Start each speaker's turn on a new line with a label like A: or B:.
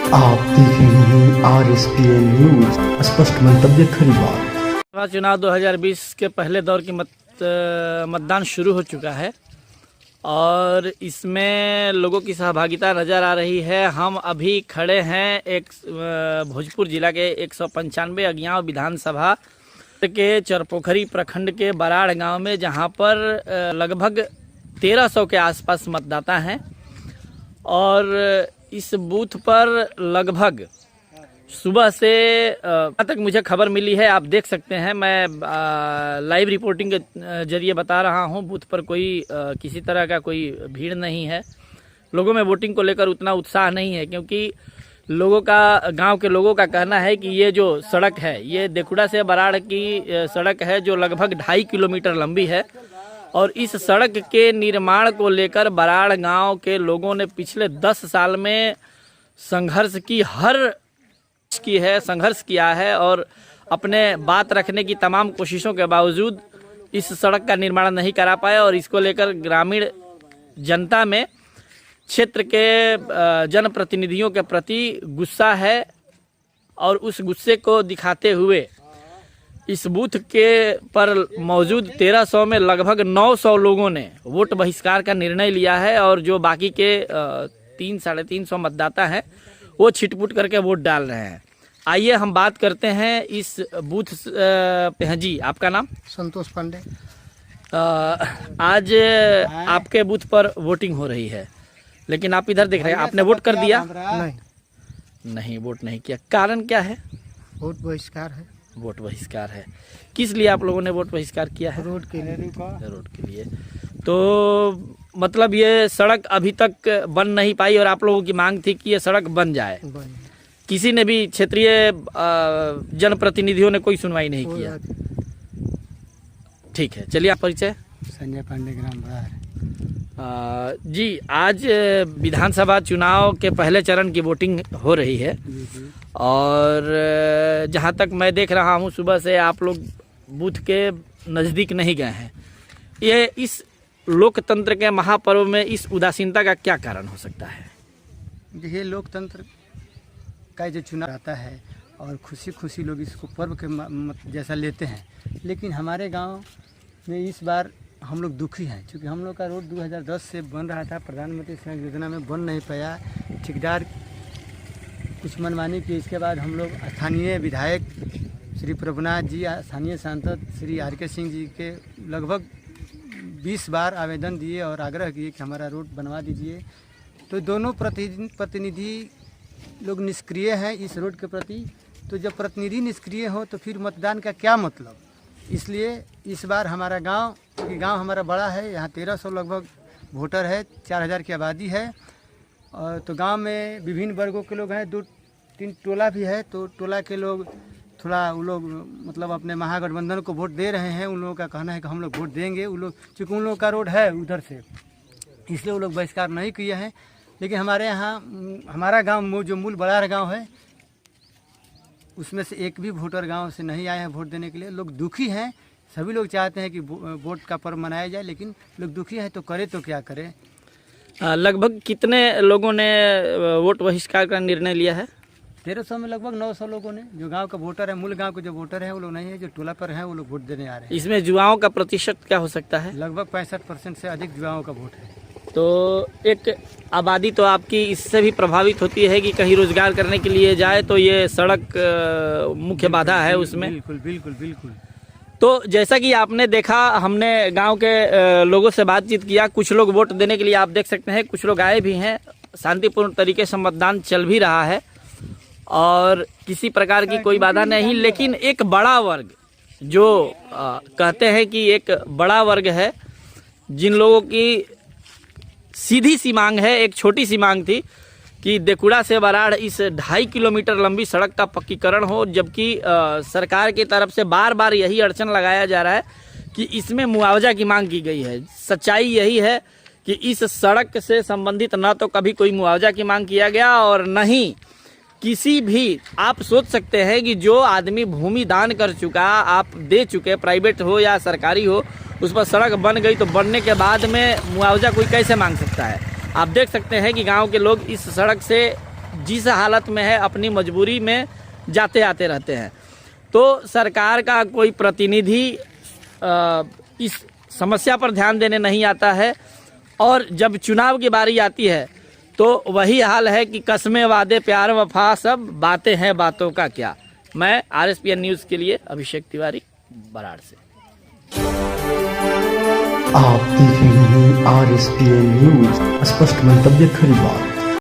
A: आप देख रहे हैं RSPN न्यूज, स्पष्ट मंतव्य खरी बात।
B: चुनाव 2020 के पहले दौर की मतदान शुरू हो चुका है और इसमें लोगों की सहभागिता नज़र आ रही है। हम अभी खड़े हैं एक भोजपुर जिला के 195 अगियाँव विधानसभा के चरपोखरी प्रखंड के बराड़ गांव में, जहां पर लगभग 1300 के आसपास मतदाता हैं और इस बूथ पर लगभग सुबह से जहाँ तक मुझे खबर मिली है, आप देख सकते हैं, मैं लाइव रिपोर्टिंग के जरिए बता रहा हूं, बूथ पर कोई किसी तरह का कोई भीड़ नहीं है। लोगों में वोटिंग को लेकर उतना उत्साह नहीं है, क्योंकि लोगों का, गांव के लोगों का कहना है कि ये जो सड़क है, ये देकुड़ा से बराड़ की सड़क है जो लगभग 2.5 किलोमीटर लंबी है और इस सड़क के निर्माण को लेकर बराड़ गांव के लोगों ने पिछले 10 साल में संघर्ष किया है और अपने बात रखने की तमाम कोशिशों के बावजूद इस सड़क का निर्माण नहीं करा पाए और इसको लेकर ग्रामीण जनता में, क्षेत्र के जनप्रतिनिधियों के प्रति गुस्सा है और उस गुस्से को दिखाते हुए इस बूथ के पर मौजूद 1300 में लगभग 900 लोगों ने वोट बहिष्कार का निर्णय लिया है और जो बाकी के 300-350 मतदाता हैं वो छिटपुट करके वोट डाल रहे हैं। आइए हम बात करते हैं इस बूथ पे हैं। जी, आपका नाम?
C: संतोष पांडे।
B: आज आपके बूथ पर वोटिंग हो रही है, लेकिन आप इधर देख रहे हैं, आपने वोट कर दिया? नहीं, वोट नहीं किया। कारण क्या है?
C: वोट बहिष्कार है।
B: वोट बहिष्कार है। किस लिए आप लोगों ने वोट बहिष्कार किया है?
C: रोड के लिए।
B: रोड के लिए। तो मतलब ये सड़क अभी तक बन नहीं पाई और आप लोगों की मांग थी कि ये सड़क बन जाए। किसी ने भी, क्षेत्रीय जनप्रतिनिधियों ने कोई सुनवाई नहीं किया। ठीक है, चलिए आप परिचय।
C: संजय पांडे, ग्राम बराड़।
B: जी, आज विधानसभा चुनाव के पहले चरण की वोटिंग हो रही है और जहां तक मैं देख रहा हूं, सुबह से आप लोग बूथ के नज़दीक नहीं गए हैं। ये इस लोकतंत्र के महापर्व में इस उदासीनता का क्या कारण हो सकता है?
C: ये लोकतंत्र का जो चुनाव आता है और खुशी खुशी लोग इसको पर्व के जैसा लेते हैं, लेकिन हमारे गांव में इस बार हम लोग दुखी हैं, क्योंकि हम लोग का रोड 2010 से बन रहा था, प्रधानमंत्री सड़क योजना में बन नहीं पाया। ठेकेदार कुछ मनमानी की, इसके बाद हम लोग स्थानीय विधायक श्री प्रभुनाथ जी, स्थानीय सांसद श्री RK सिंह जी के लगभग 20 बार आवेदन दिए और आग्रह किए कि हमारा रोड बनवा दीजिए। तो दोनों प्रतिनिधि लोग निष्क्रिय हैं इस रोड के प्रति। तो जब प्रतिनिधि निष्क्रिय हो तो फिर मतदान का क्या मतलब? इसलिए इस बार हमारा गांव हमारा बड़ा है, यहाँ 1300 लगभग वोटर है, 4000 की आबादी है और तो गांव में विभिन्न वर्गों के लोग हैं, 2-3 टोला भी है। तो टोला के लोग थोड़ा, वो लोग मतलब अपने महागठबंधन को वोट दे रहे हैं। उन लोगों का कहना है कि हम लोग वोट देंगे। उन लोग, चूँकि उन लोगों का रोड है उधर से, इसलिए वो लोग बहिष्कार नहीं किए हैं। लेकिन हमारे यहाँ, हमारा गाँव जो मूल बराड़ गाँव है, उसमें से एक भी वोटर गांव से नहीं आए हैं वोट देने के लिए। लोग दुखी हैं, सभी लोग चाहते हैं कि वोट का पर्व मनाया जाए, लेकिन लोग दुखी हैं। तो करें तो क्या करें?
B: लगभग कितने लोगों ने वोट बहिष्कार का निर्णय लिया है?
C: 1300 में लगभग 900 लोगों ने। जो गांव का वोटर है, मूल गांव के जो वोटर हैं वो लोग नहीं है, जो टोला पर हैं वो लोग वोट देने आ रहे हैं।
B: इसमें युवाओं का प्रतिशत क्या हो सकता है?
C: लगभग 65% से अधिक युवाओं का वोट है।
B: तो एक आबादी तो आपकी इससे भी प्रभावित होती है कि कहीं रोजगार करने के लिए जाए तो ये सड़क मुख्य बाधा है उसमें।
C: बिल्कुल बिल्कुल बिल्कुल।
B: तो जैसा कि आपने देखा, हमने गांव के लोगों से बातचीत किया। कुछ लोग वोट देने के लिए, आप देख सकते हैं, कुछ लोग आए भी हैं। शांतिपूर्ण तरीके से मतदान चल भी रहा है और किसी प्रकार की कोई बाधा नहीं। लेकिन एक बड़ा वर्ग, जो कहते हैं कि एक बड़ा वर्ग है, जिन लोगों की सीधी सी मांग है, एक छोटी सी मांग थी कि देकुड़ा से बराड़ इस 2.5 किलोमीटर लंबी सड़क का पक्कीकरण हो, जबकि सरकार की तरफ से बार बार यही अड़चन लगाया जा रहा है कि इसमें मुआवजा की मांग की गई है। सच्चाई यही है कि इस सड़क से संबंधित न तो कभी कोई मुआवजा की मांग किया गया और न ही किसी भी, आप सोच सकते हैं कि जो आदमी भूमि दान कर चुका, आप दे चुके, प्राइवेट हो या सरकारी हो, उस पर सड़क बन गई तो बनने के बाद में मुआवजा कोई कैसे मांग सकता है? आप देख सकते हैं कि गांव के लोग इस सड़क से जिस हालत में है अपनी मजबूरी में जाते आते रहते हैं। तो सरकार का कोई प्रतिनिधि इस समस्या पर ध्यान देने नहीं आता है और जब चुनाव की बारी आती है तो वही हाल है कि कस्में वादे प्यार वफा सब बातें हैं बातों का क्या। मैं RSPN न्यूज़ के लिए अभिषेक तिवारी, बराड़ से।
A: आप देख रहे हैं RSPN न्यूज, स्पष्ट मंतव्य खरी बात।